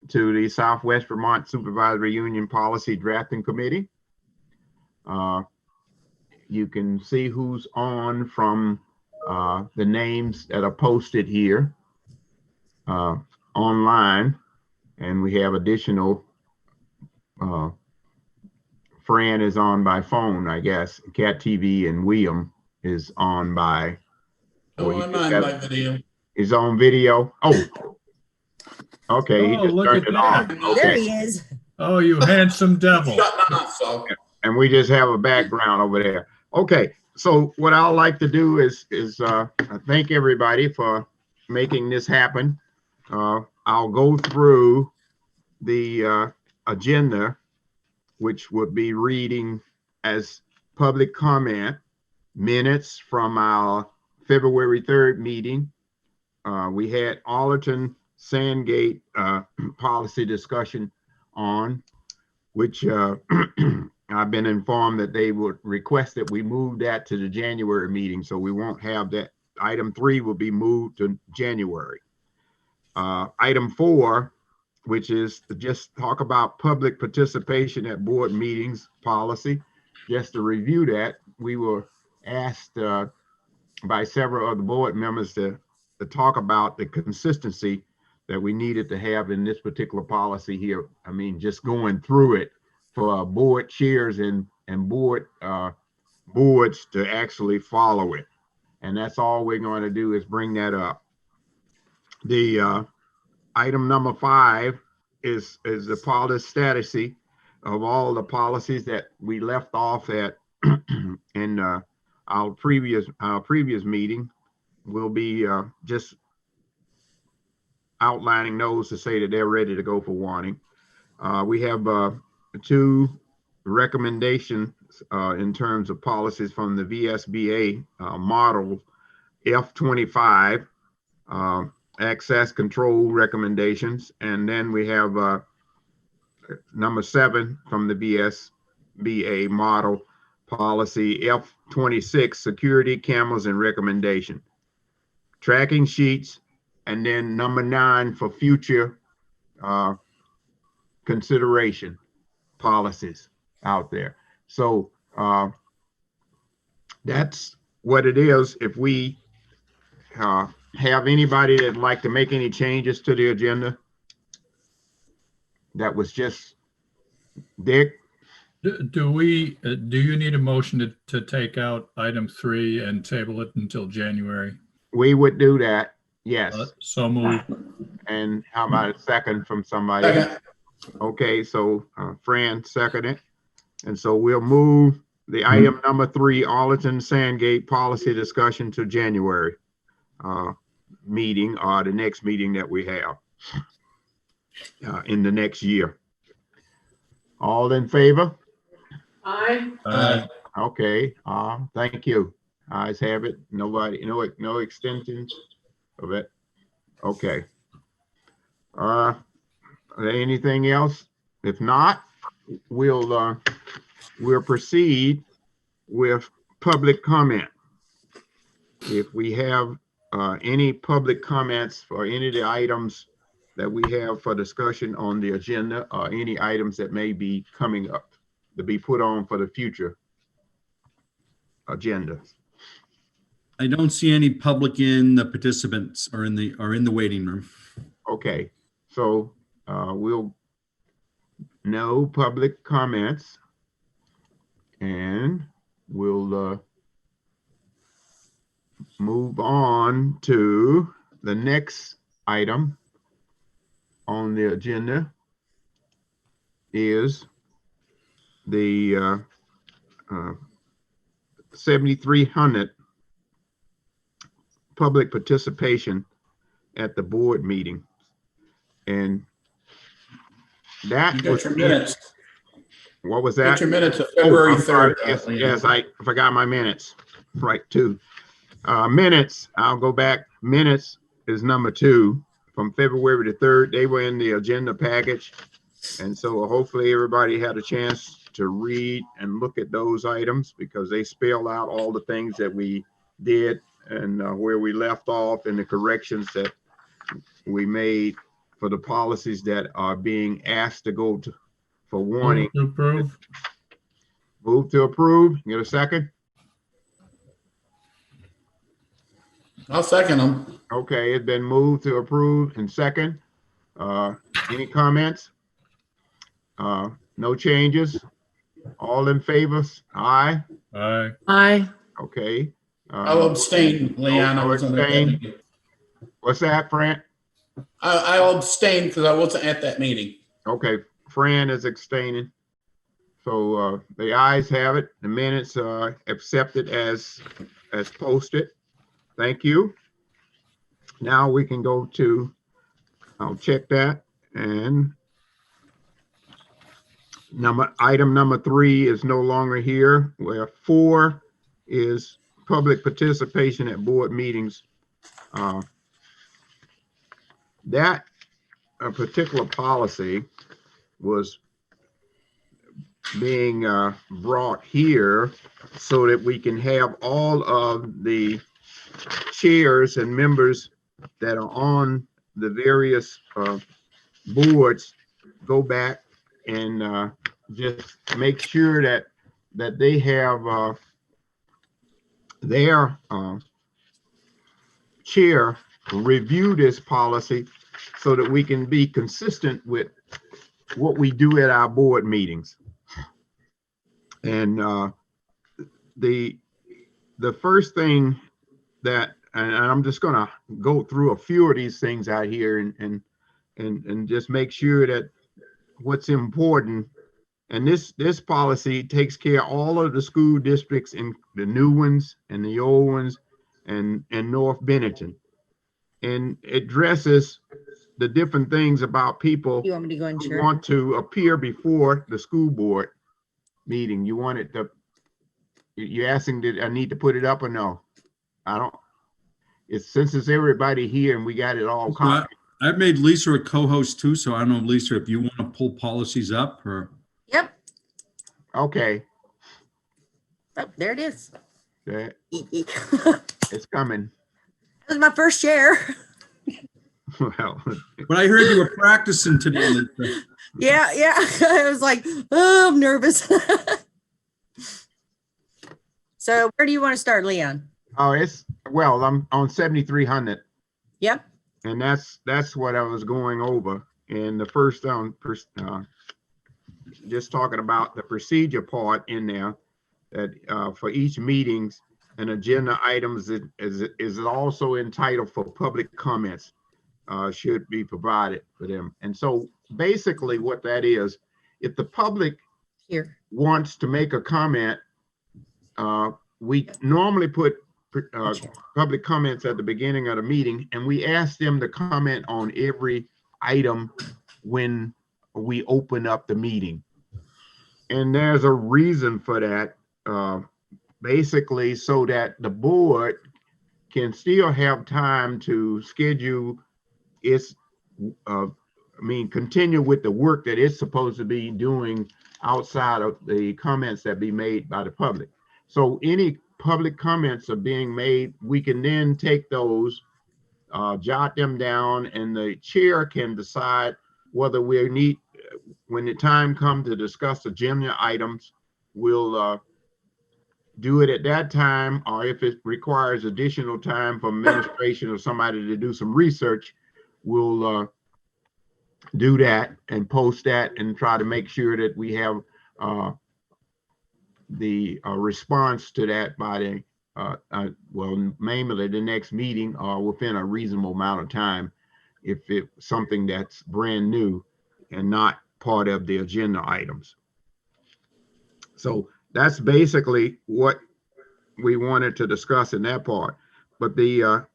to the Southwest Vermont Supervisory Union Policy Drafting Committee. You can see who's on from the names that are posted here online, and we have additional. Fran is on by phone, I guess. Cat TV and William is on by. Oh, I'm on by video. Is on video. Oh, okay. He just turned it off. Okay. There he is. Oh, you handsome devil. Shutting off, so. And we just have a background over there. Okay. So what I'd like to do is thank everybody for making this happen. I'll go through the agenda, which would be reading as public comment, minutes from our February 3rd meeting. We had Allerton Sandgate policy discussion on, which I've been informed that they would request that we move that to the January meeting, so we won't have that. Item 3 will be moved to January. Item 4, which is to just talk about public participation at board meetings policy. Just to review that, we were asked by several of the board members to talk about the consistency that we needed to have in this particular policy here. I mean, just going through it for board chairs and boards to actually follow it. And that's all we're going to do is bring that up. The item number 5 is the policy status of all the policies that we left off at in our previous meeting. We'll be just outlining those to say that they're ready to go for warning. We have 2 recommendations in terms of policies from the VSBA model F25 access control recommendations, and then we have number 7 from the VSBA model policy F26 security cameras and recommendation tracking sheets, and then number 9 for future consideration policies out there. So that's what it is. If we have anybody that'd like to make any changes to the agenda, that was just Dick. Do you need a motion to take out item 3 and table it until January? We would do that. Yes. So moved. And how about a second from somebody? Second. Okay, so Fran seconded. And so we'll move the item number 3, Allerton Sandgate policy discussion to January meeting, or the next meeting that we have in the next year. All in favor? Aye. Okay, thank you. Ayes have it. Nobody, no extensions of it. Okay. Anything else? If not, we'll proceed with public comment. If we have any public comments for any of the items that we have for discussion on the agenda, or any items that may be coming up to be put on for the future agenda. I don't see any public in the participants or in the waiting room. Okay, so we'll no public comments, and we'll move on to the next item on the agenda is the 7300 public participation at the board meeting. And that You got was your minutes. What was Get that? your minutes of February I'm sorry. 3rd. Yes, I forgot my minutes. Right, 2. Minutes, I'll go back. Minutes is number 2 from February the 3rd. They were in the agenda package. And so hopefully everybody had a chance to read and look at those items, because they spell out all the things that we did and where we left off and the corrections that we made for the policies that are being asked to go to for warning. Move to approve. Move to approve. Get a second? I'll second them. Okay, it's been moved to approve and second. Any comments? No changes? All in favor? Aye. Aye. Aye. Okay. I'll abstain, Leon. I I'll wasn't at that abstain. meeting. What's that, Fran? I'll abstain because I wasn't at that meeting. Okay, Fran is abstaining. So the ayes have it. The minutes are accepted as posted. Thank you. Now we can go to, I'll check that, and item number 3 is no longer here, where 4 is public participation at board meetings. That particular policy was being brought here so that we can have all of the chairs and members that are on the various boards go back and just make sure that they have their chair review this policy so that we can be consistent with what we do at our board meetings. And the first thing that, and I'm just gonna go through a few of these things out here and just make sure that what's important. And this policy takes care of all of the school districts, in the new ones and the old ones and North Bennington. And it addresses the different things about people You want me to go and who share? want to appear before the school board meeting. You want it to, you're asking, did I need to put it up or no? I don't, since it's everybody here and we got it all copied. I've made Lisa a co-host too, so I don't know, Lisa, if you want to pull policies up or. Yep. Okay, Oh, there it is. that That it's coming. was my first share. Well, But I heard you were practicing today, Lisa. Yeah. I was like, oh, I'm nervous. So where do you want to start, Leon? well, I'm on 7,300. Yep. And that's what I was going over. And the first just talking about the procedure part in there, that for each meetings, an agenda items is also entitled for public comments, should be provided for them. And so basically what that is, if the public Here. wants to make a comment, we normally put public comments at the beginning of the meeting, and we ask them to comment on every item when we open up the meeting. And there's a reason for that, basically so that the board can still have time to schedule its, continue with the work that it's supposed to be doing outside of the comments that be made by the public. So any public comments are being made, we can then take those, jot them down, and the chair can decide whether we need, when the time comes to discuss agenda items, we'll do it at that time, or if it requires additional time for administration or somebody to do some research, we'll do that and post that and try to make sure that we have the response to that by the well, mainly the next meeting or within a reasonable amount of time, if it's something that's brand new and not part of the agenda items. So that's basically what we wanted to discuss in that part. But the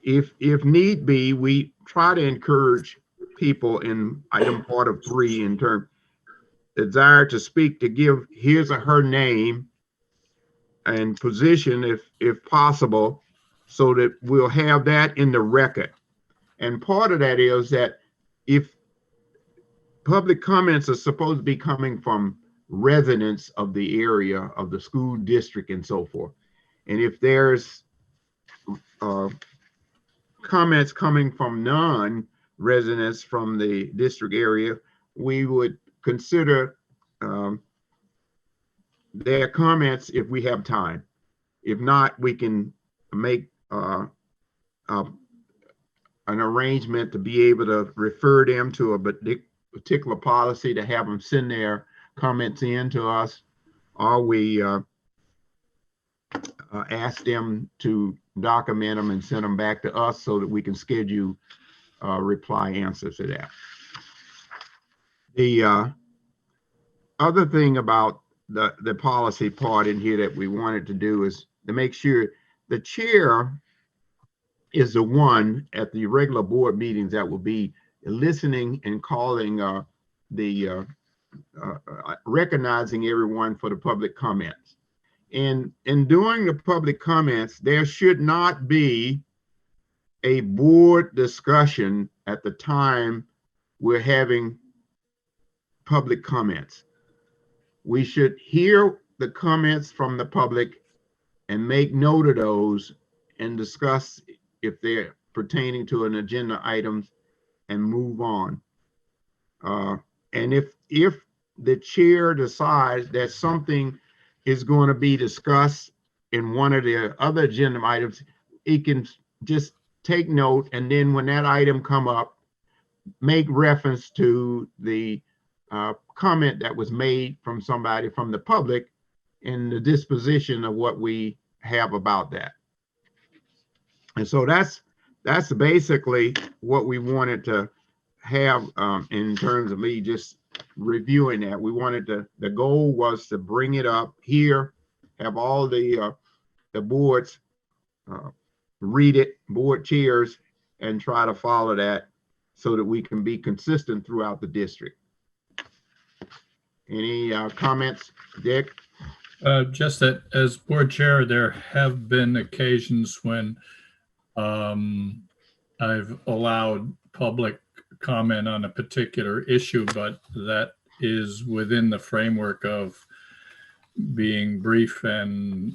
if need be, we try to encourage people in item part of 3 in term desire to speak, to give his or her name and position if possible, so that we'll have that in the record. And part of that is that if public comments are supposed to be coming from residents of the area of the school district and so forth, and if there's comments coming from none, residents from the district area, we would consider their comments if we have time. If not, we can make an arrangement to be able to refer them to a particular policy to have them send their comments in to us, or we ask them to document them and send them back to us so that we can schedule reply answers to that. The other thing about the policy part in here that we wanted to do is to make sure the chair is the one at the regular board meetings that will be listening and calling recognizing everyone for the public comments. And in doing the public comments, there should not be a board discussion at the time we're having public comments. We should hear the comments from the public and make note of those and discuss if they're pertaining to an agenda items and move on. And if the chair decides that something is going to be discussed in one of the other agenda items, it can just take note, and then when that item come up, make reference to the comment that was made from somebody from the public and the disposition of what we have about that. And so that's basically what we wanted to have in terms of me just reviewing that. We wanted the goal was to bring it up here, have all the boards read it, board chairs, and try to follow that so that we can be consistent throughout the district. Any comments, Dick? Just that as board chair, there have been occasions when I've allowed public comment on a particular issue, but that is within the framework of being brief and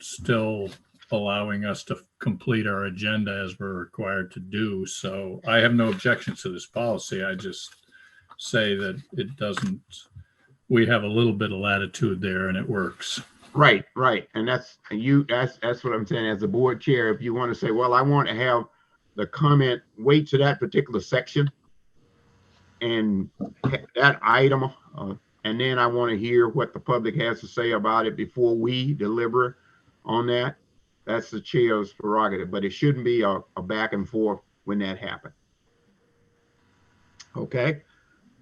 still allowing us to complete our agenda as we're required to do. So I have no objections to this policy. I just say that it doesn't, we have a little bit of latitude there and it works. Right. And that's what I'm saying as a board chair. If you want to say, well, I want to have the comment wait to that particular section and that item, and then I want to hear what the public has to say about it before we deliver on that. That's the chair's prerogative, but it shouldn't be a back and forth when that happens. Okay.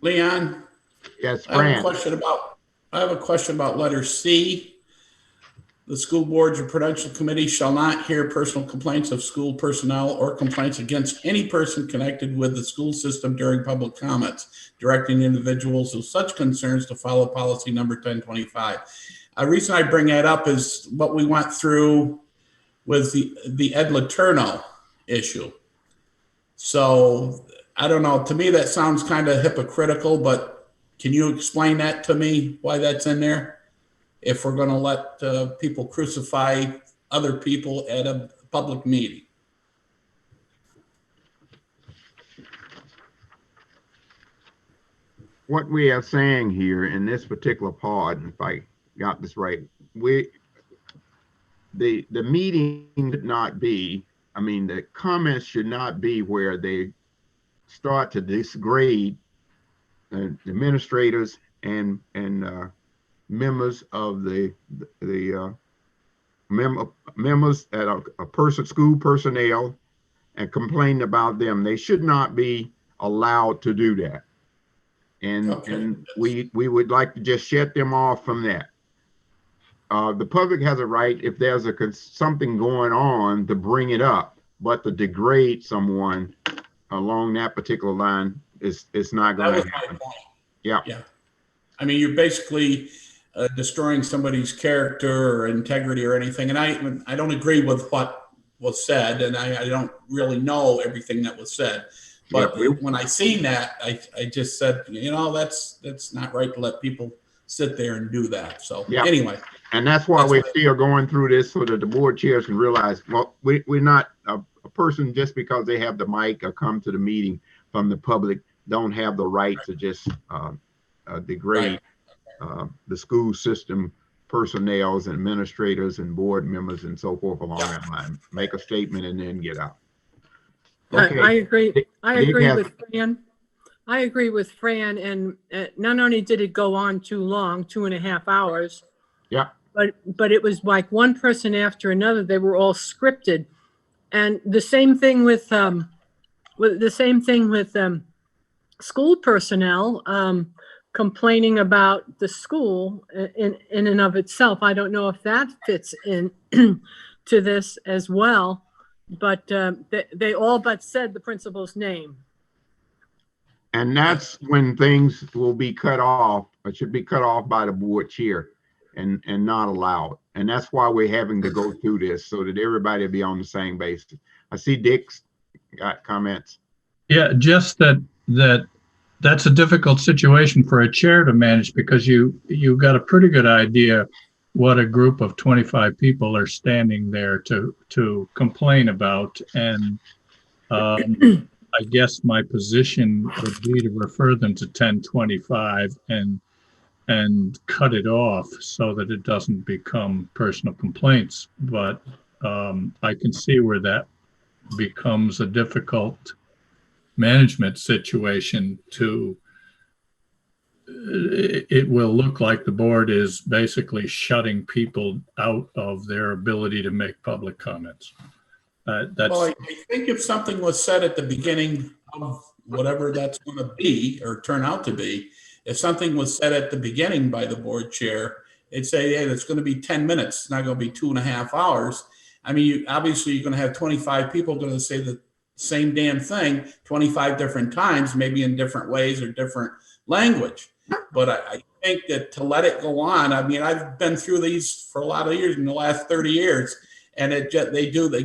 Leon? Yes, I have a Fran. question about letter C. The school boards or prudential committee shall not hear personal complaints of school personnel or complaints against any person connected with the school system during public comments, directing individuals with such concerns to follow policy number 1025. The reason I bring that up is what we went through with the Ed Letourneau issue. So I don't know, to me that sounds kind of hypocritical, but can you explain that to me, why that's in there? If we're going to let people crucify other people at a public meeting. What we are saying here in this particular part, if I got this right, the meeting should not be, the comments should not be where they start to degrade administrators and members of the members at a school personnel and complain about them. They should not be allowed to do that. And we would like to just shut them off from that. The public has a right, if there's something going on, to bring it up, but to degrade someone along that particular line it's not going to happen. Yeah. You're basically destroying somebody's character or integrity or anything. And I don't agree with what was said, and I don't really know everything that was said. But when I seen that, I just said, that's not right to let people sit there and do that. So anyway. And that's why we're still going through this, so that the board chairs can realize, well, we're not a person just because they have the mic or come to the meeting. from the public don't have the right to just degrade the school system personnels and administrators and board members and so forth along that line. Make a statement and then get out. Okay. I agree. I Nick agree has- with Fran. I agree with Fran. And not only did it go on too long, 2.5 hours. Yeah. But it was like one person after another. They were all scripted, and the same thing with school personnel complaining about the school in and of itself. I don't know if that fits in to this as well, but they all but said the principal's name. And that's when things will be cut off, or should be cut off by the board chair and not allowed. And that's why we're having to go through this, so that everybody will be on the same basis. I see Dick's got comments. Yeah, just that's a difficult situation for a chair to manage, because you've got a pretty good idea what a group of 25 people are standing there to complain about. And I guess my position would be to refer them to 1025 and cut it off so that it doesn't become personal complaints. But I can see where that becomes a difficult management situation. It will look like the board is basically shutting people out of their ability to make public comments. Well, I think if something was said at the beginning of whatever that's going to be or turn out to be, if something was said at the beginning by the board chair, it'd say, hey, it's going to be 10 minutes. It's not going to be 2.5 hours. I mean, obviously you're going to have 25 people going to say the same damn thing 25 different times, maybe in different ways or different language. But I think that to let it go on, I mean, I've been through these for a lot of years, in the last 30 years, and it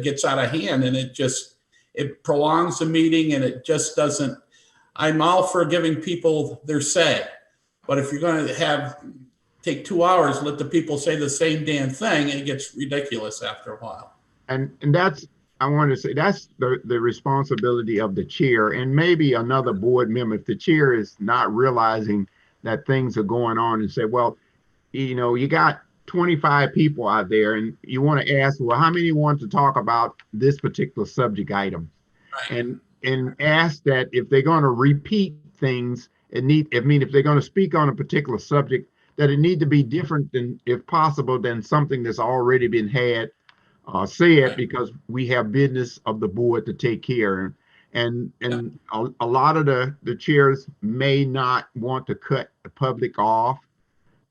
gets out of hand, and it prolongs the meeting, and it just doesn't. I'm all for giving people their say, but if you're going to take 2 hours, let the people say the same damn thing, it gets ridiculous after a while. And that's, I want to say, that's the responsibility of the chair and maybe another board member. If the chair is not realizing that things are going on, and say, well, you got 25 people out there, and you want to ask, well, how many want to talk about this particular subject item? Right. And ask that if they're going to repeat things, if they're going to speak on a particular subject, that it need to be different than, if possible, than something that's already been said, right. Because we have business of the board to take care of. And a lot of the chairs may not want to cut the public off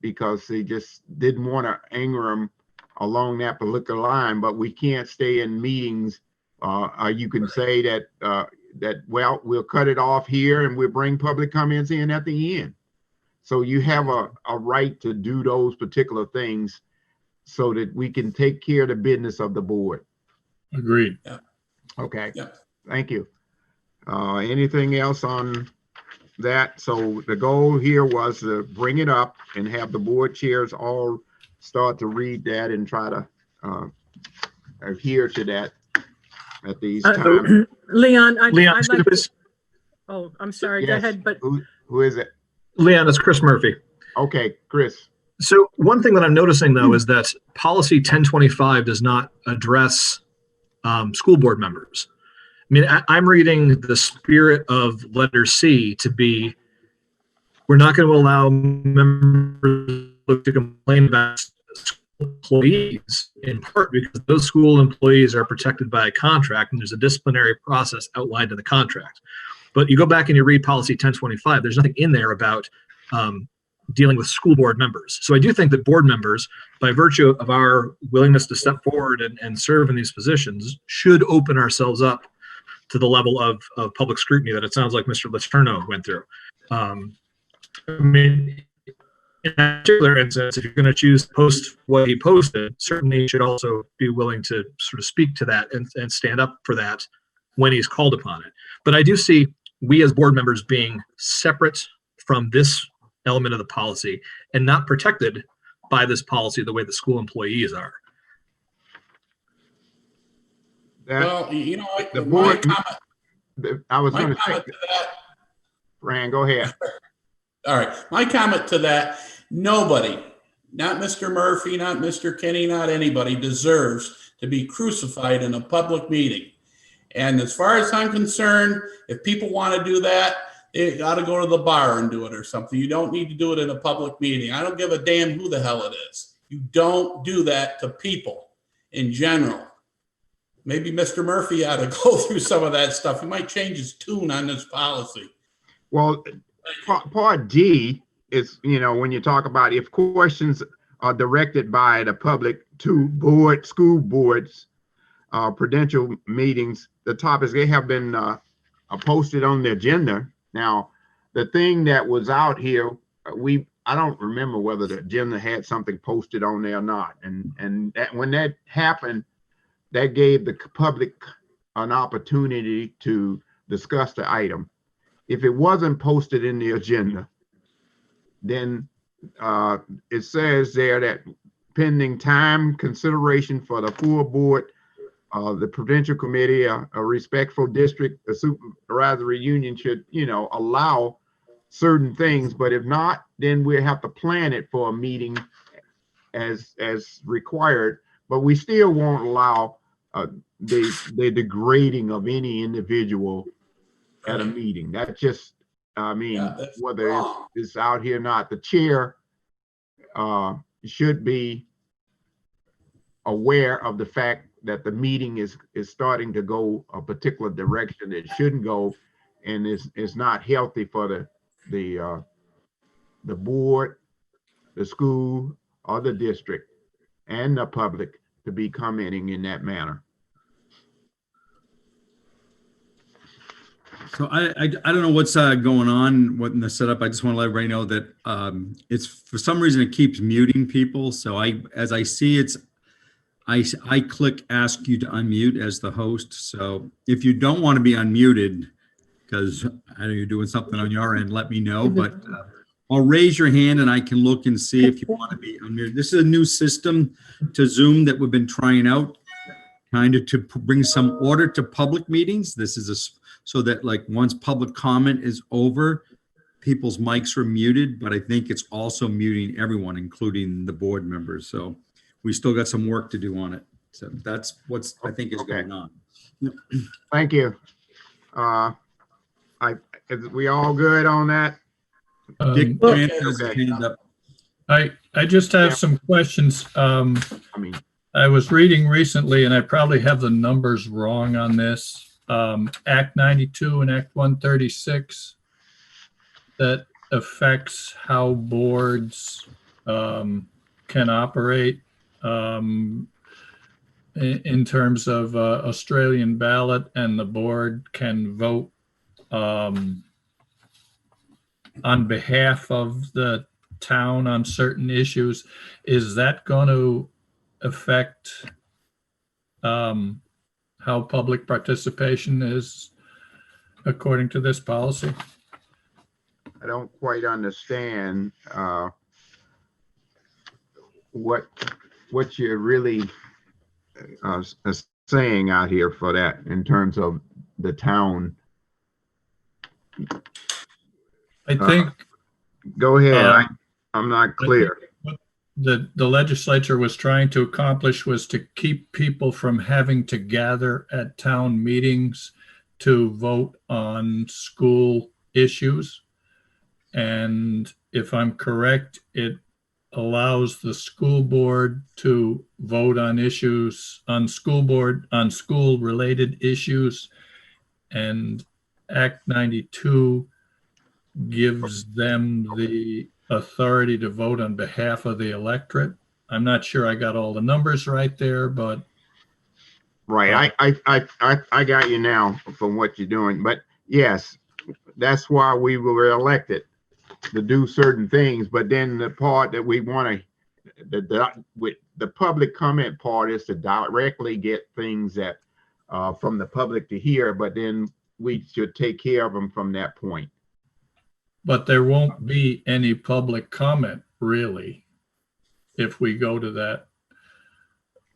because they just didn't want to anger them along that particular line. But we can't stay in meetings. You can say that well, we'll cut it off here and we'll bring public comments in at the end. So you have a right to do those particular things so that we can take care of the business of the board. Agreed. Yeah. Okay. Yeah. Thank you. Anything else on that? So the goal here was to bring it up and have the board chairs all start to read that and try to adhere to that at these times. Leon, I'd like to, oh, I'm sorry. Yes. Go ahead. But who is it? Leon, it's Chris Murphy. Okay, Chris. So one thing that I'm noticing, though, is that policy 1025 does not address school board members. I mean, I'm reading the spirit of letter C to be, we're not going to allow members to complain about employees, in part because those school employees are protected by a contract and there's a disciplinary process outlined in the contract. But you go back and you read policy 1025, there's nothing in there about dealing with school board members. So I do think that board members, by virtue of our willingness to step forward and serve in these positions, should open ourselves up to the level of public scrutiny that it sounds like Mr. Letourneau went through. I mean, in that particular instance, if you're going to choose to post what he posted, certainly you should also be willing to sort of speak to that and stand up for that when he's called upon it. But I do see we as board members being separate from this element of the policy and not protected by this policy the way the school employees are. Well, The board, I was My going to say, comment to that, Fran, go ahead. all right, my comment to that, nobody, not Mr. Murphy, not Mr. Kinney, not anybody deserves to be crucified in a public meeting. And as far as I'm concerned, if people want to do that, they got to go to the bar and do it or something. You don't need to do it in a public meeting. I don't give a damn who the hell it is. You don't do that to people in general. Maybe Mr. Murphy ought to go through some of that stuff. He might change his tune on this policy. Well, part D is, when you talk about if questions are directed by the public to school boards, prudential meetings, the topics, they have been posted on the agenda. Now, the thing that was out here, I don't remember whether the agenda had something posted on there or not. And that, when that happened, that gave the public an opportunity to discuss the item. If it wasn't posted in the agenda, then it says there that pending time consideration for the full board, the Prudential Committee, a respectful district, a supervisory union should, allow certain things. But if not, then we have to plan it for a meeting as required. But we still won't allow the degrading of any individual at a meeting. That just, whether it's out here or not, the chair should be aware of the fact that the meeting is starting to go a particular direction it shouldn't go, and is not healthy for the board, the school, or the district, and the public to be commenting in that manner. So I don't know what's going on, what in the setup. I just want to let everybody know that it's, for some reason, it keeps muting people. So as I see it's, I click ask you to unmute as the host. So if you don't want to be unmuted, because I know you're doing something on your end, let me know. But I'll raise your hand and I can look and see if you want to be unmuted. This is a new system to Zoom that we've been trying out, kind of to bring some order to public meetings. This is so that, like, once public comment is over, people's mics are muted, but I think it's also muting everyone, including the board members. So we still got some work to do on it. So that's what's, I think, is going on. Thank you. Is we all good on that? Dick Grant has his hand up. I just have some questions. I was reading recently, and I probably have the numbers wrong on this. Act 92 and Act 136 that affects how boards can operate in terms of Australian ballot, and the board can vote on behalf of the town on certain issues. Is that going to affect how public participation is according to this policy? I don't quite understand what you're really saying out here for that in terms of the town. I think go ahead. I'm not clear. What the legislature was trying to accomplish was to keep people from having to gather at town meetings to vote on school issues. And if I'm correct, it allows the school board to vote on issues on school related issues, and Act 92 gives them the authority to vote on behalf of the electorate. I'm not sure I got all the numbers right there, but right. I got you now from what you're doing. But yes, that's why we were elected, to do certain things. But then the part that we want to, with the public comment part, is to directly get things that from the public to hear, but then we should take care of them from that point. But there won't be any public comment, really, if we go to that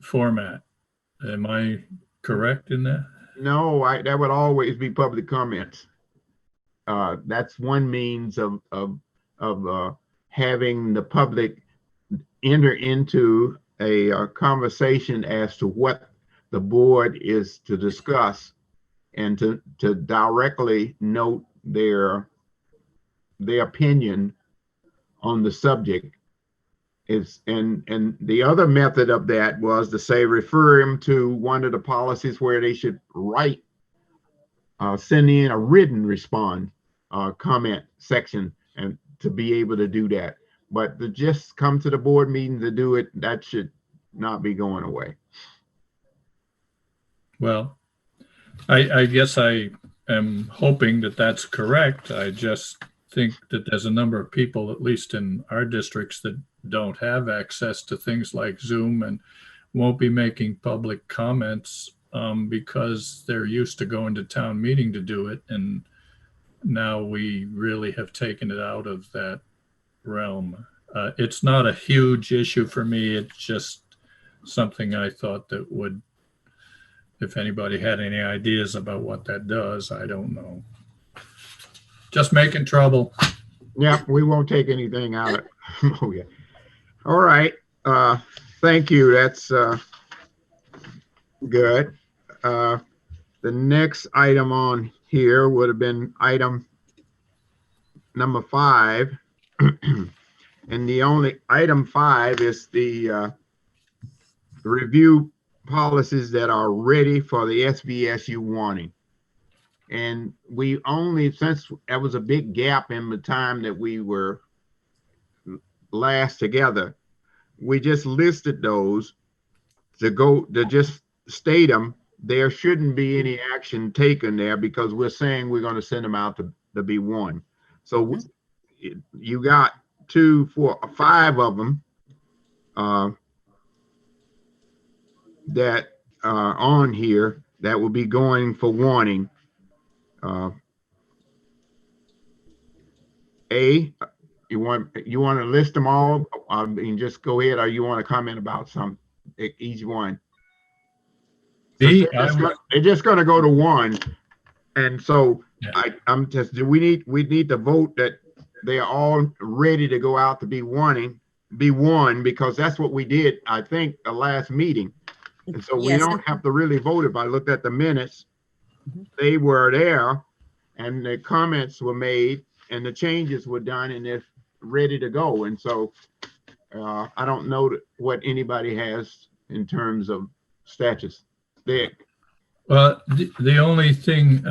format. Am I correct in that? No, that would always be public comments. That's one means of having the public enter into a conversation as to what the board is to discuss, and to directly note their opinion on the subject. And the other method of that was to say, refer them to one of the policies where they should write, send in a written response, comment section, and to be able to do that. But to just come to the board meeting to do it, that should not be going away. Well, I guess I am hoping that that's correct. I just think that there's a number of people, at least in our districts, that don't have access to things like Zoom and won't be making public comments because they're used to going to town meeting to do it. And now we really have taken it out of that realm. It's not a huge issue for me. It's just something I thought that would, if anybody had any ideas about what that does, I don't know. Just making trouble. Yeah, we won't take anything out of it. Oh, yeah. All right. Thank you. That's good. The next item on here would have been item number 5. And the only item 5 is the review policies that are ready for the SVSU warning. And we only, since there was a big gap in the time that we were last together, we just listed those to just state them. There shouldn't be any action taken there because we're saying we're going to send them out to be one. So you got 2, 4, 5 of them that are on here that will be going for warning. You want to list them all? I mean, just go ahead, or you want to comment about some each one? They're just going to go to one, and so yeah. I'm just. We need to vote that they are all ready to go out to be one, because that's what we did. I think the last meeting, and so we don't have to really vote. If I looked at the minutes, they were there, and the comments were made, and the changes were done, and they're ready to go. And so I don't know what anybody has in terms of status. Dick. Well, the only thing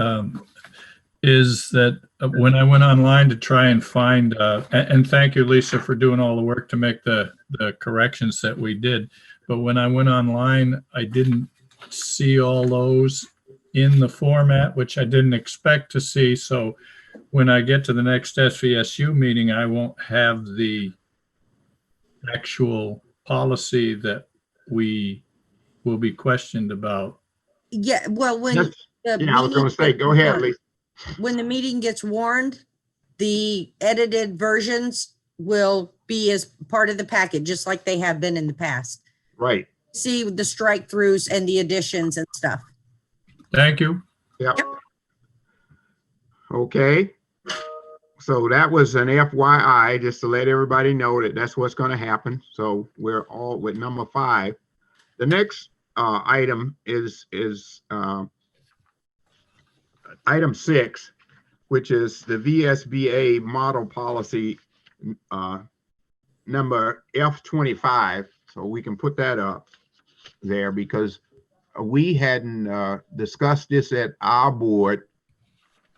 is that when I went online to try and find, and thank you, Lisa, for doing all the work to make the corrections that we did. But when I went online, I didn't see all those in the format, which I didn't expect to see. So when I get to the next SVSU meeting, I won't have the actual policy that we will be questioned about. Yeah, well, when I was going to say, go ahead, Lisa. When the meeting gets warned, the edited versions will be as part of the packet, just like they have been in the past. Right. See the strike throughs and the additions and stuff. Thank you. Yep. Okay. So that was an FYI, just to let everybody know that that's what's going to happen. So we're all with number 5. The next item is item 6, which is the VSBA model policy number F25. So we can put that up there because we hadn't discussed this at our board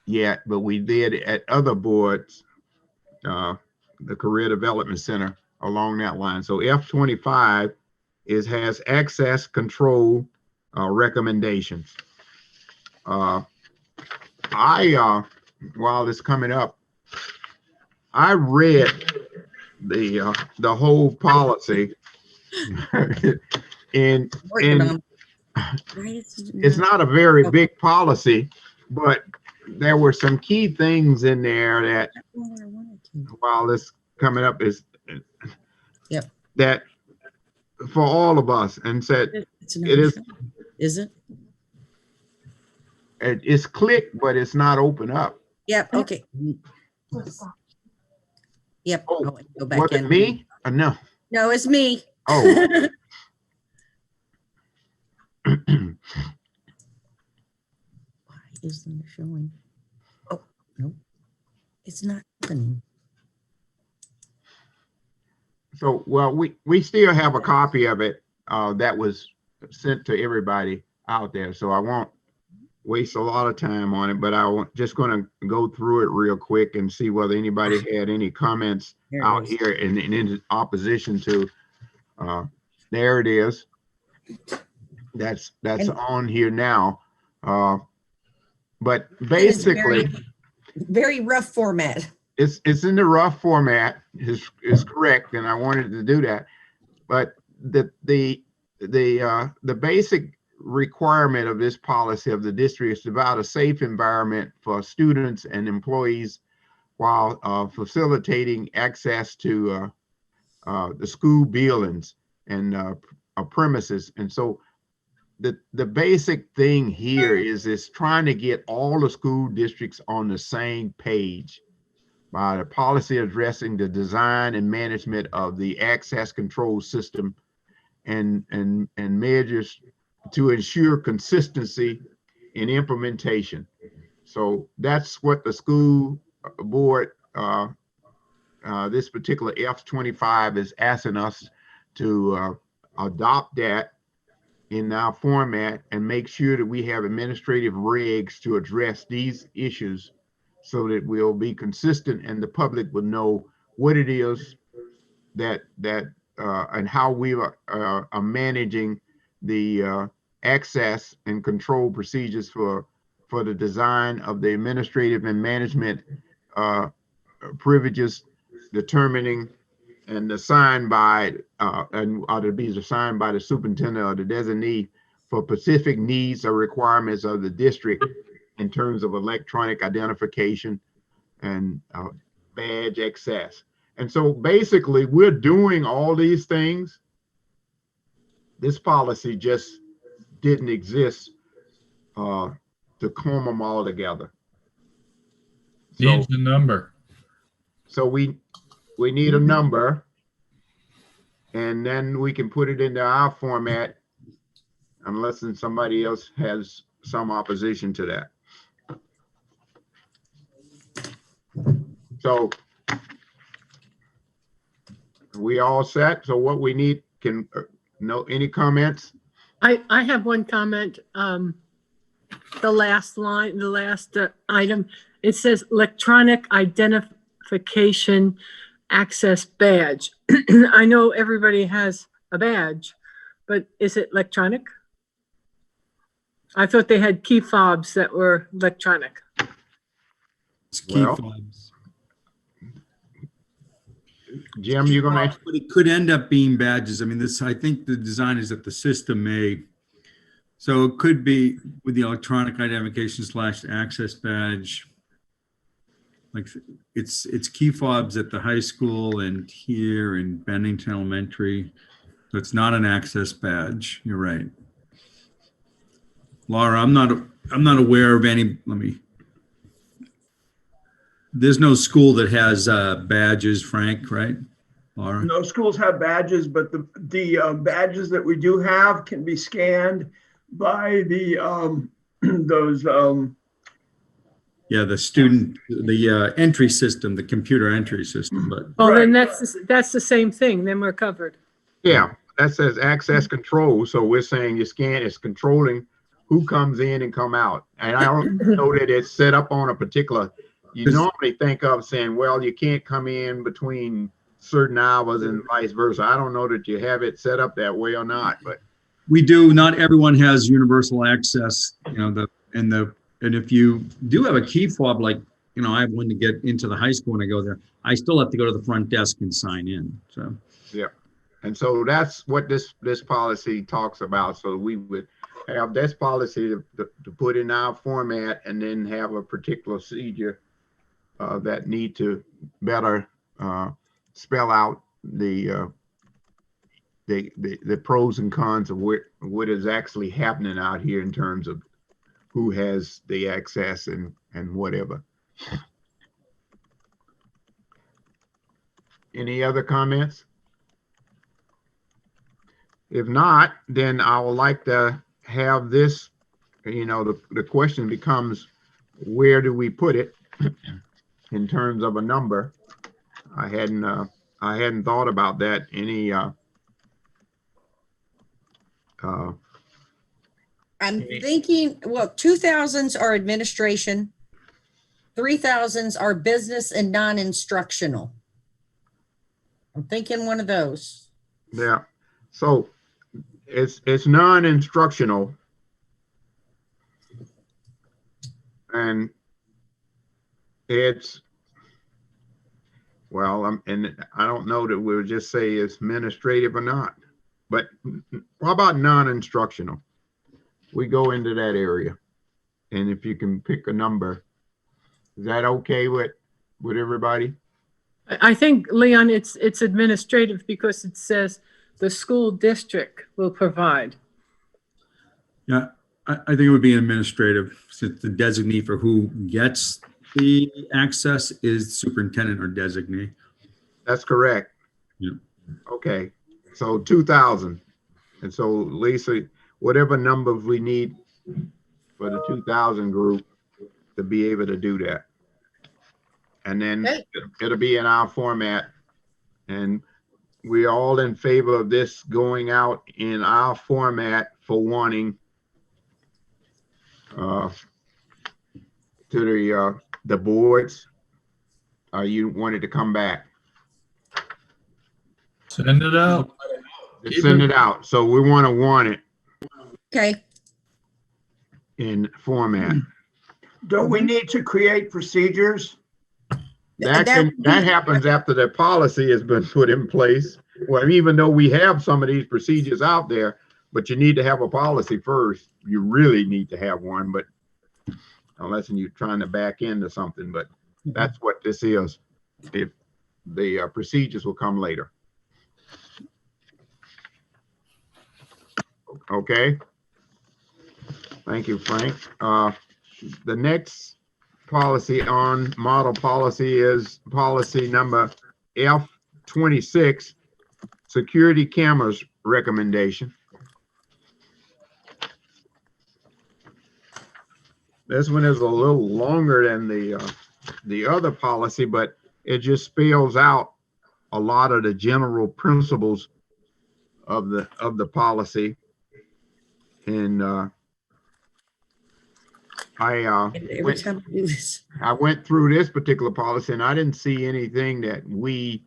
yet, but we did at other boards, the Career Development Center along that line. So F25 has access control recommendations. While it's coming up, I read the whole policy, and it's not a very big policy, but there were some key things in there that, while this coming up, is that for all of us, and said it is. Is it? it's clicked, but it's not open up. Yep, okay. Yep, Oh, I'll go back Was it in. me? No. No, it's me. Oh. Why isn't it showing? Oh, no, it's not opening. So, well, we still have a copy of it that was sent to everybody out there. So I won't waste a lot of time on it, but just going to go through it real quick and see whether anybody had any comments There it out is. here in opposition to. There it is. That's And- on here now. But It is basically, very rough format. it's in the rough format is correct, and I wanted to do that. But the basic requirement of this policy of the district is to provide a safe environment for students and employees while facilitating access to the school buildings and premises. And so the basic thing here is trying to get all the school districts on the same page by the policy addressing the design and management of the access control system and measures to ensure consistency in implementation. So that's what the school board, this particular F25 is asking us to adopt that in our format and make sure that we have administrative regs to address these issues so that we'll be consistent and the public will know what it is that and how we are managing the access and control procedures for the design of the administrative and management privileges, determining and assigned by and ought to be assigned by the superintendent or the designee for specific needs or requirements of the district in terms of electronic identification and badge access. And so basically we're doing all these things. This policy just didn't exist to comb them all together. Needs a number. So we need a number, and then we can put it into our format unless somebody else has some opposition to that. So we all set? So what we need any comments? I have one comment. The last line, the last item, it says electronic identification access badge. I know everybody has a badge, but is it electronic? I thought they had key fobs that were electronic. It's key Well, fobs. Jim, you're gonna, But it could end up being badges. I mean, I think the design is that the system may, so it could be with the electronic identification / access badge. Like it's key fobs at the high school and here in Bennington Elementary. So it's not an access badge. You're right. Laura, I'm not aware of any, there's no school that has badges, Frank, right? Laura? No schools have badges, but the badges that we do have can be scanned by the Yeah, the student, the entry system, the computer entry system, but Oh, then Right. that's the same thing. Then we're covered. yeah, that says access control. So we're saying your scan is controlling who comes in and come out. And I don't know that it's set up on a particular, you normally think of saying, well, you can't come in between certain hours and vice versa. I don't know that you have it set up that way or not, but we do, not everyone has universal access, and if you do have a key fob, like, I have one to get into the high school when I go there, I still have to go to the front desk and sign in, so. yeah. And so that's what this policy talks about. So we would have this policy to put in our format and then have a particular procedure that need to better spell out the pros and cons of what is actually happening out here in terms of who has the access and whatever. Any other comments? If not, then I would like to have this, the question becomes, where do we put it in terms of a number? I hadn't thought about that. I'm thinking, well, 2000s are administration. 3000s are business and non-instructional. I'm thinking one of those. Yeah. So it's non-instructional. And it's, well, and I don't know that we'll just say it's administrative or not, but how about non-instructional? We go into that area. And if you can pick a number, is that okay with everybody? I think, Leon, it's administrative because it says the school district will provide. Yeah, I think it would be administrative, since the designee for who gets the access is superintendent or designee. That's correct. Yeah. Okay, so 2000. And so Lisa, whatever numbers we need for the 2000 group to be able to do that. And then Okay. it'll be in our format. And we're all in favor of this going out in our format for wanting to the boards. You wanted to come back. Send it out. Send it out. So we want to warn it Okay. in format. Don't we need to create procedures? That happens after the policy has been put in place. Well, even though we have some of these procedures out there, but you need to have a policy first. You really need to have one, but unless you're trying to back into something, but that's what this is. If the procedures will come later. Okay. Thank you, Frank. The next policy on model policy is policy number F26, security cameras recommendation. This one is a little longer than the other policy, but it just spells out a lot of the general principles of the policy. And Every time I do this. I went through this particular policy and I didn't see anything that we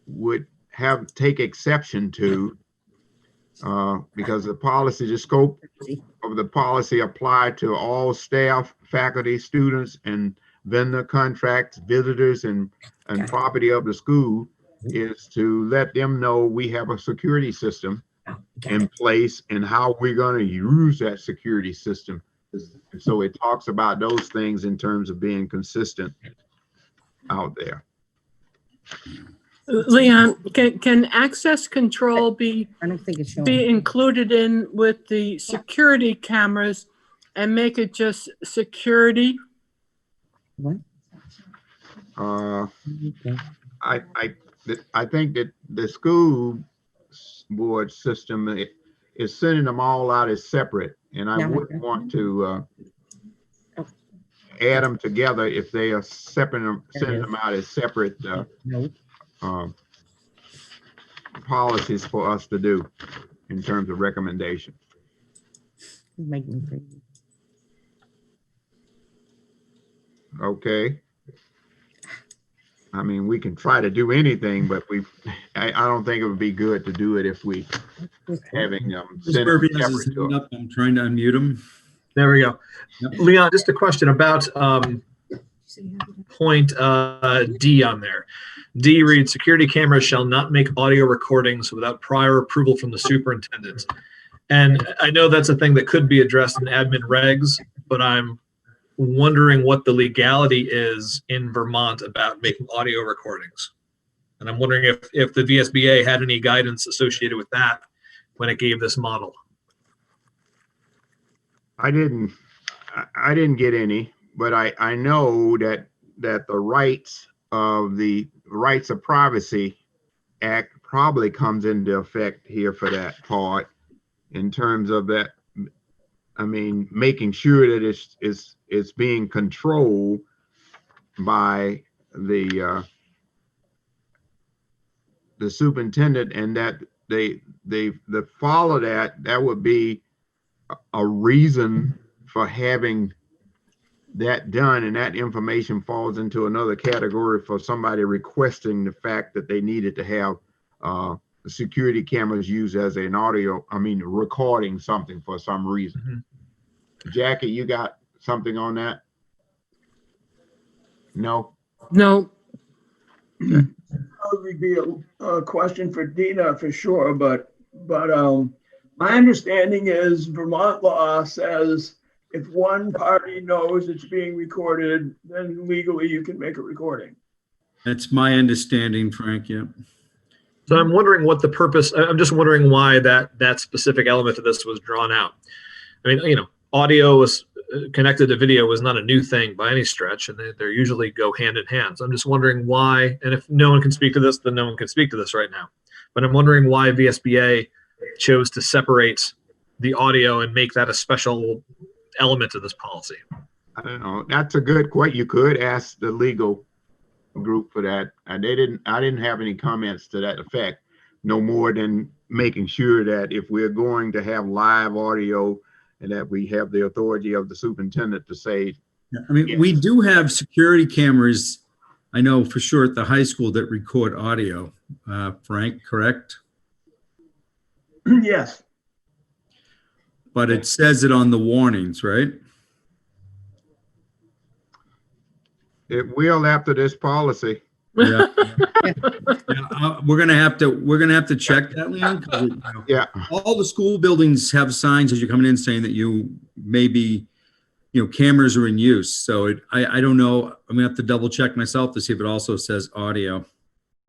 would take exception to because the policy, the scope of the policy applied to all staff, faculty, students, and vendor contracts, visitors, and property of the school is to let them know we have a security system in place and how we're going to use that security system. And so it talks about those things in terms of being consistent out there. Leon, can access control be I don't think it's showing. included in with the security cameras and make it just security? What? I think that the school board system is sending them all out as separate, and I wouldn't want to add them together if they are separate, sending them out as separate policies for us to do in terms of recommendation. Make me crazy. Okay. I mean, we can try to do anything, but I don't think it would be good to do it if we having send them separate to us. I'm trying to unmute him. There we go. Yep. Leon, just a question about point D on there. D reads, security cameras shall not make audio recordings without prior approval from the superintendent. And I know that's a thing that could be addressed in admin regs, but I'm wondering what the legality is in Vermont about making audio recordings. And I'm wondering if the VSBA had any guidance associated with that when it gave this model. I didn't I didn't get any, but I know that the rights of privacy act probably comes into effect here for that part in terms of that. I mean, making sure that it's being controlled by the superintendent, and that they follow that would be a reason for having that done, and that information falls into another category for somebody requesting the fact that they needed to have the security cameras used as an recording something for some reason. Jackie, you got something on that? No? No, That would be a question for Dina for sure, but my understanding is Vermont law says if one party knows it's being recorded, then legally you can make a recording. That's my understanding, Frank. Yeah. So I'm wondering what the purpose, I'm just wondering why that specific element of this was drawn out. I mean, you know, audio was connected to video was not a new thing by any stretch, and they usually go hand in hand. So I'm just wondering why, and if no one can speak to this, then no one can speak to this right now. But I'm wondering why VSBA chose to separate the audio and make that a special element of this policy. I don't know. That's a good question. You could ask the legal group for that. I didn't have any comments to that effect, no more than making sure that if we're going to have live audio, and that we have the authority of the superintendent to say. Yeah, I mean, we do have security cameras, I know for sure at the high school, that record audio. Frank, correct? Yes. But it says it on the warnings, right? It will after this policy. Yeah. We're gonna have to check that, Leon. 'Cause you know, Yeah. all the school buildings have signs as you're coming in saying that you maybe, cameras are in use. So I don't know. I'm gonna have to double check myself to see if it also says audio.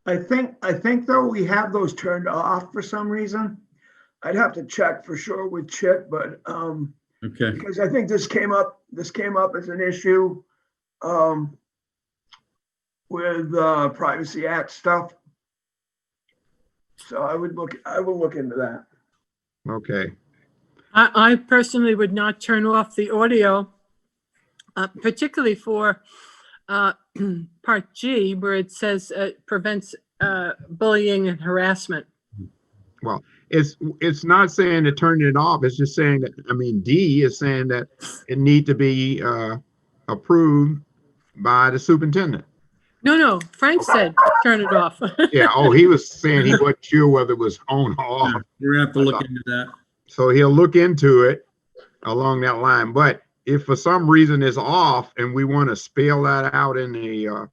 I think though we have those turned off for some reason. I'd have to check for sure with Chip, but Okay. because I think this came up as an issue with Privacy Act stuff. So I will look into that. Okay. I personally would not turn off the audio, particularly for Part G, where it says prevents bullying and harassment. Well, it's not saying to turn it off. It's just saying that, D is saying that it need to be approved by the superintendent. No, Frank said turn it off. Yeah. Oh, he was saying he wasn't sure whether it was on or off. Yeah, we're gonna have to look into that. So he'll look into it along that line. But if for some reason it's off and we want to spell that out in the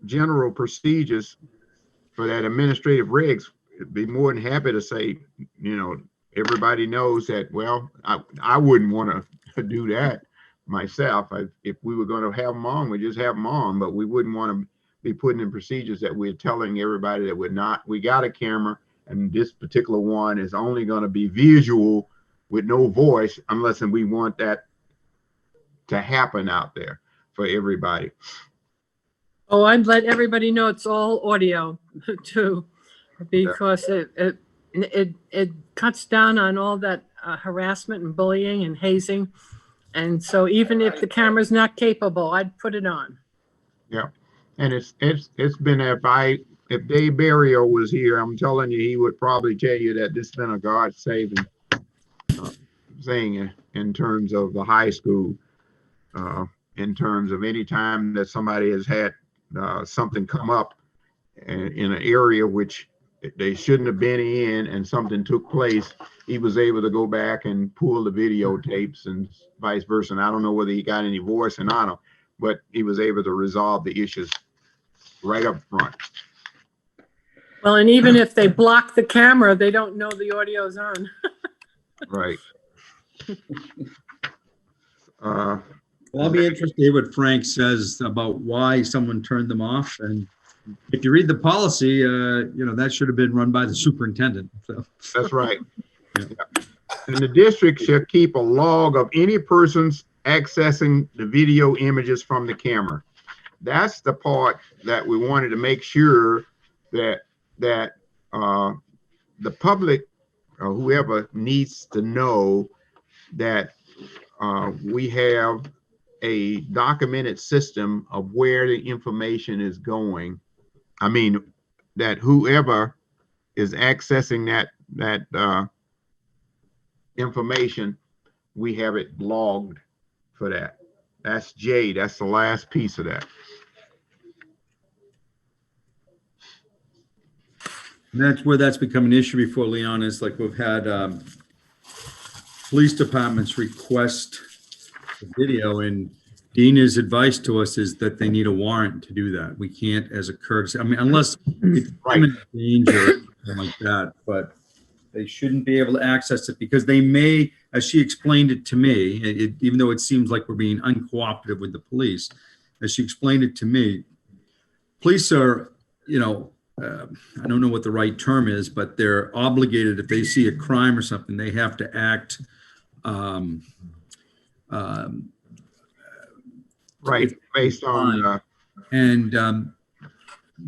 general procedures for that administrative regs, it'd be more than happy to say, everybody knows that. Well, I wouldn't want to do that myself. If we were going to have them on, we just have them on, but we wouldn't want to be putting in procedures that we're telling everybody that we got a camera and this particular one is only going to be visual with no voice, unless we want that to happen out there for everybody. Oh, I'd let everybody know it's all audio too, because it cuts down on all that harassment and bullying and hazing. And so even if the camera's not capable, I'd put it on. Yeah. And it's been, if Dave Barrio was here, I'm telling you, he would probably tell you that this has been a God-saving thing in terms of the high school, in terms of any time that somebody has had something come up in an area which they shouldn't have been in and something took place, he was able to go back and pull the videotapes and vice versa. And I don't know whether he got any voice or not, but he was able to resolve the issues right up front. Well, and even if they block the camera, they don't know the audio's on. Right. Well, I'll be interested to hear what Frank says about why someone turned them off. And if you read the policy, that should have been run by the superintendent. So. That's right. Yeah. And the district shall keep a log of any persons accessing the video images from the camera. That's the part that we wanted to make sure that the public or whoever needs to know that we have a documented system of where the information is going. I mean, that whoever is accessing that information, we have it logged for that. That's J. That's the last piece of that. And that's where that's become an issue before, Leon, is like we've had police departments request a video, and Dina's advice to us is that they need a warrant to do that. We can't as a courtesy. I mean, unless it's imminent danger or something like that, but they shouldn't be able to access it because they may, as she explained it to me, even though it seems like we're being uncooperative with the police, as she explained it to me, police are, I don't know what the right term is, but they're obligated if they see a crime or something, they have to act. Right, based on.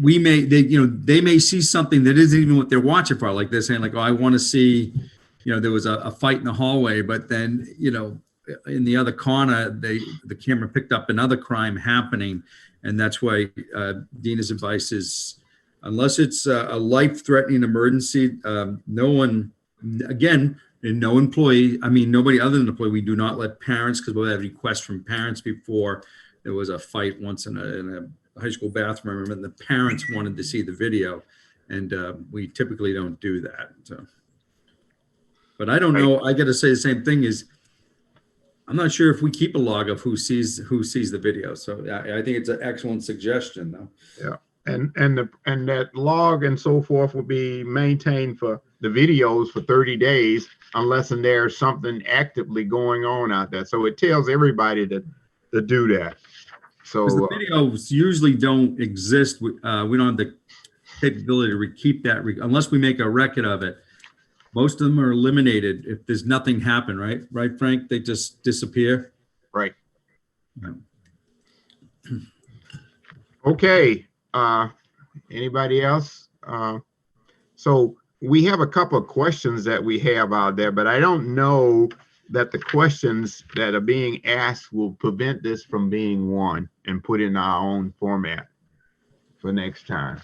We may, they may see something that isn't even what they're watching for. Like they're saying, like, oh, I want to see, there was a fight in the hallway, but then, in the other corner, the camera picked up another crime happening, and that's why Dina's advice is, unless it's a life-threatening emergency, no one, again, and no employee, nobody other than the employee, we do not let parents, because we'll have requests from parents before. There was a fight once in a high school bathroom, I remember, and the parents wanted to see the video, and we typically don't do that. So, but I don't know, I got to say the same thing is, I'm not sure if we keep a log of who sees the video. So I think it's an excellent suggestion, though. Yeah. And that log and so forth will be maintained for the videos for 30 days unless there's something actively going on out there. So it tells everybody to do that. So the videos usually don't exist. We don't have the capability to keep that unless we make a record of it. Most of them are eliminated if there's nothing happen, right? Right, Frank? They just disappear. Right. Yeah. Okay. Anybody else? So we have a couple of questions that we have out there, but I don't know that the questions that are being asked will prevent this from being won and put in our own format for next time.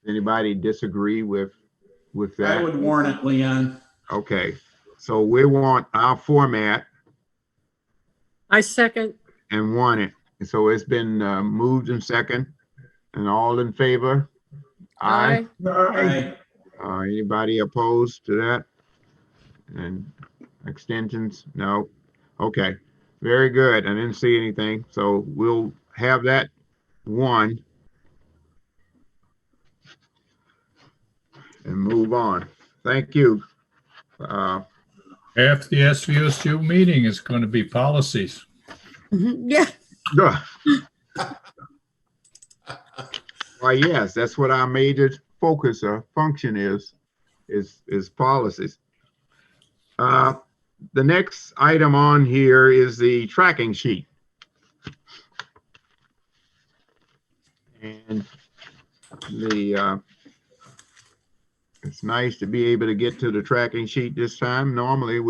Anybody disagree with that? I would warn it, Leon. Okay, so we want our format I second. and want it. And so it's been moved and second, and all in favor? Aye. Aye. Anybody opposed to that? And extensions? No. Okay, very good. I didn't see anything, so we'll have that one and move on. Thank you. After the SVSU meeting is going to be policies. Yeah. Good. Why, yes, that's what our major focus or function is policies. The next item on here is the tracking sheet. And it's nice to be able to get to the tracking sheet this time. Normally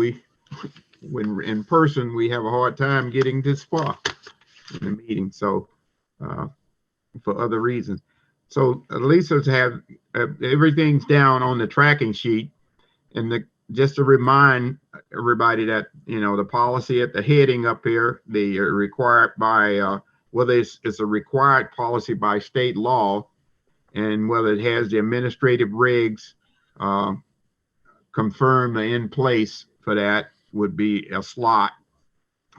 when in person, we have a hard time getting this far in the meeting. So for other reasons. So Lisa's have everything's down on the tracking sheet, and just to remind everybody that, the policy at the heading up here, the required by, whether it's a required policy by state law, and whether it has the administrative regs confirmed in place for that would be a slot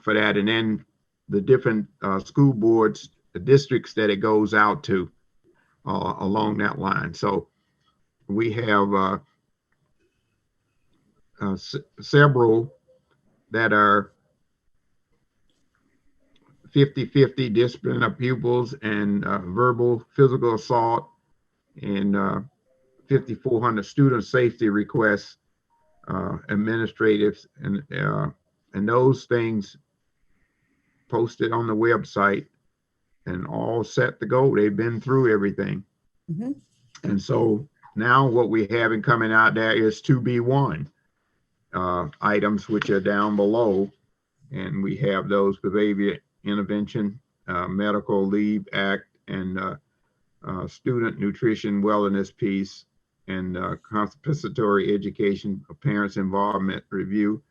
for that. And then the different school boards, the districts that it goes out to along that line. So we have several that are 50-50 discipline of pupils and verbal physical assault, and 5,400 student safety requests, administrative and those things posted on the website and all set to go. They've been through everything. Mhm. And so now what we have coming out there is 2B1 items, which are down below. And we have those behavior intervention, medical leave act, and student nutrition wellness piece, and compensatory education parents involvement review,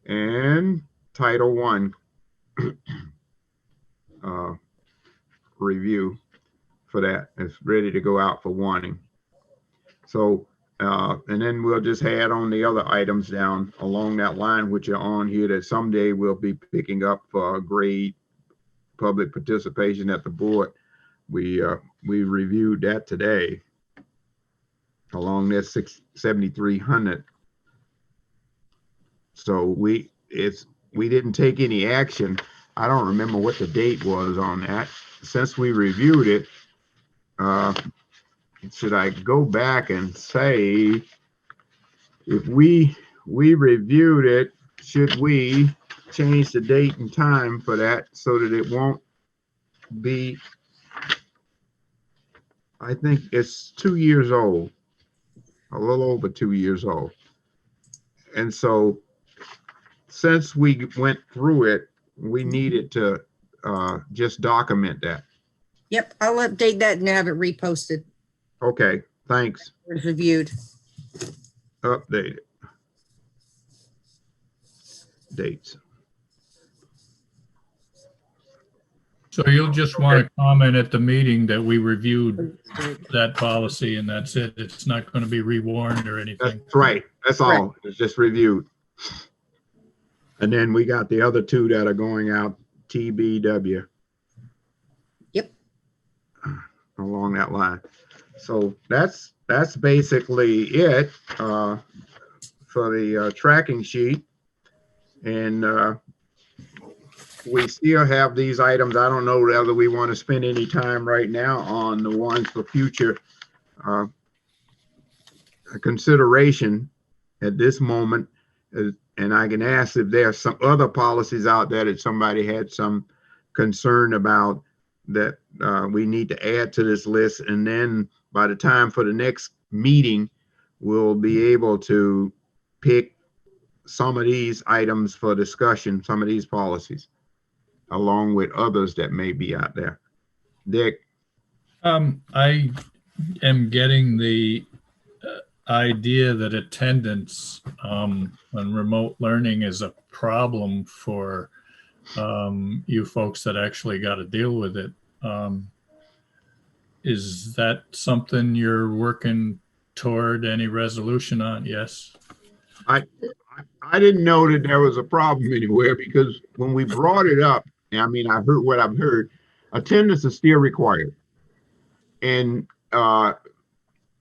and Title I review for that. It's ready to go out for warning. So, and then we'll just add on the other items down along that line, which are on here that someday we'll be picking up for grade public participation at the board. We reviewed that today along that 7,300. So we didn't take any action. I don't remember what the date was on that. Since we reviewed it, should I go back and say, if we reviewed it, should we change the date and time for that so that it won't be, I think it's 2 years old, a little over 2 years old. And so since we went through it, we needed to just document that. Yep, I'll update that and have it reposted. Okay, thanks. It's reviewed. Updated. Dates. So you'll just want to comment at the meeting that we reviewed that policy and that's it. It's not going to be rewarned or anything. That's right. That's all. Correct. It's just reviewed. And then we got the other two that are going out, TBW. Yep. Along that line. So that's basically it for the tracking sheet. And we still have these items. I don't know whether we want to spend any time right now on the ones for future consideration at this moment. And I can ask if there are some other policies out there that somebody had some concern about that we need to add to this list. And then by the time for the next meeting, we'll be able to pick some of these items for discussion, some of these policies, along with others that may be out there. Dick? I am getting the idea that attendance on remote learning is a problem for you folks that actually got to deal with it. Is that something you're working toward any resolution on? Yes. I didn't know that there was a problem anywhere, because when we brought it up, I mean, I heard what I've heard, attendance is still required. And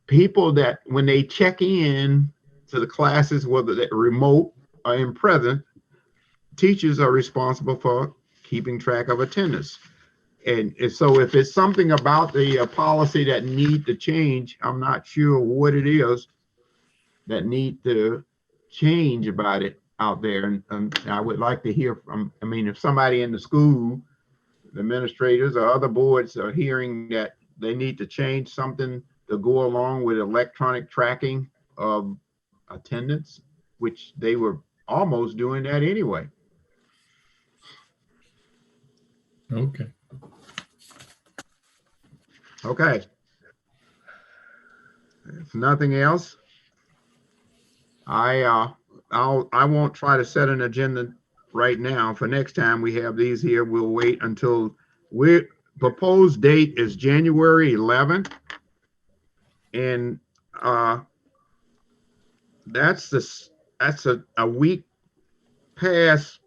people that when they check in to the classes, whether they're remote or in present, teachers are responsible for keeping track of attendance. And so if it's something about the policy that need to change, I'm not sure what it is that need to change about it out there. And I would like to hear from, I mean, if somebody in the school, the administrators or other boards are hearing that they need to change something to go along with electronic tracking of attendance, which they were almost doing that anyway. Okay. Okay. If nothing else, I won't try to set an agenda right now. For next time we have these here, we'll wait until proposed date is January 11th. And that's a week past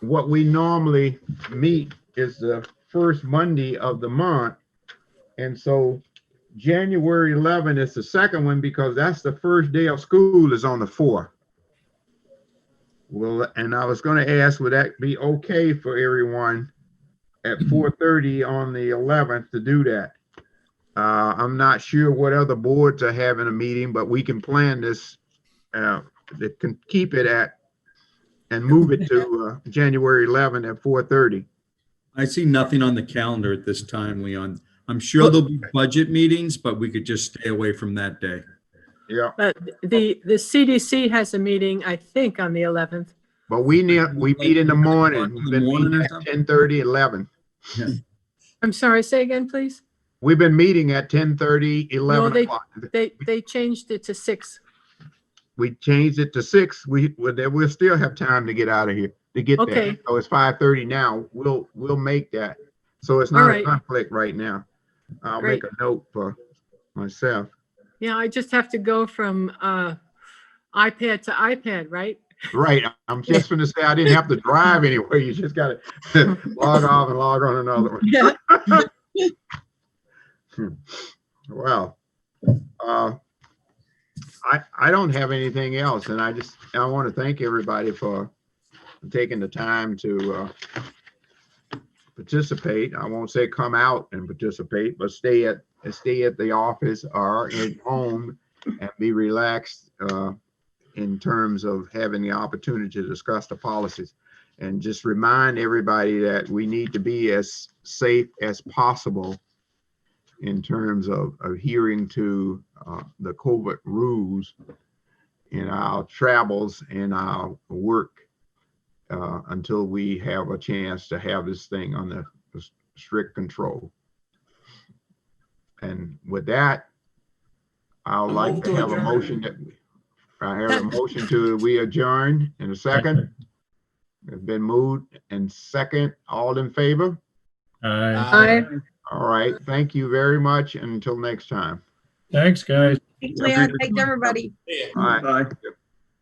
what we normally meet is the first Monday of the month. And so January 11th is the second one, because that's the first day of school is on the 4th. Well, and I was going to ask, would that be okay for everyone at 4:30 on the 11th to do that? I'm not sure what other boards are having a meeting, but we can plan this that can keep it at and move it to January 11 at 4:30. I see nothing on the calendar at this time, Leon. I'm sure there'll be budget meetings, but we could just stay away from that day. Yeah, But the CDC has a meeting, I think, on the 11th. but we meet in the morning. In We've the been morning meeting or at something? 10:30, 11. I'm sorry, say again, please. We've been meeting at 10:30, 11 they- o'clock. They changed it to 6. We changed it to 6. We'll still have time to get out of here, to get there. Okay. So it's 5:30 now. We'll make that. So it's All not a right. conflict right now. I'll Great. make a note for myself. Yeah, I just have to go from iPad to iPad, right? Right. I'm just going to say I didn't have to drive anywhere. You just got to log off and log on another one. Yeah. Well, I don't have anything else, and I want to thank everybody for taking the time to participate. I won't say come out and participate, but stay at the office or at home and be relaxed in terms of having the opportunity to discuss the policies. And just remind everybody that we need to be as safe as possible in terms of adhering to the COVID rules in our travels and our work until we have a chance to have this thing under strict control. And with that, I would like to have a motion we adjourn in a second. It's been moved and second. All in favor? Aye. All right. Thank you very much. And until next time. Thanks, guys. Thanks, Leon. Thanks, everybody. Yeah. All right. Bye.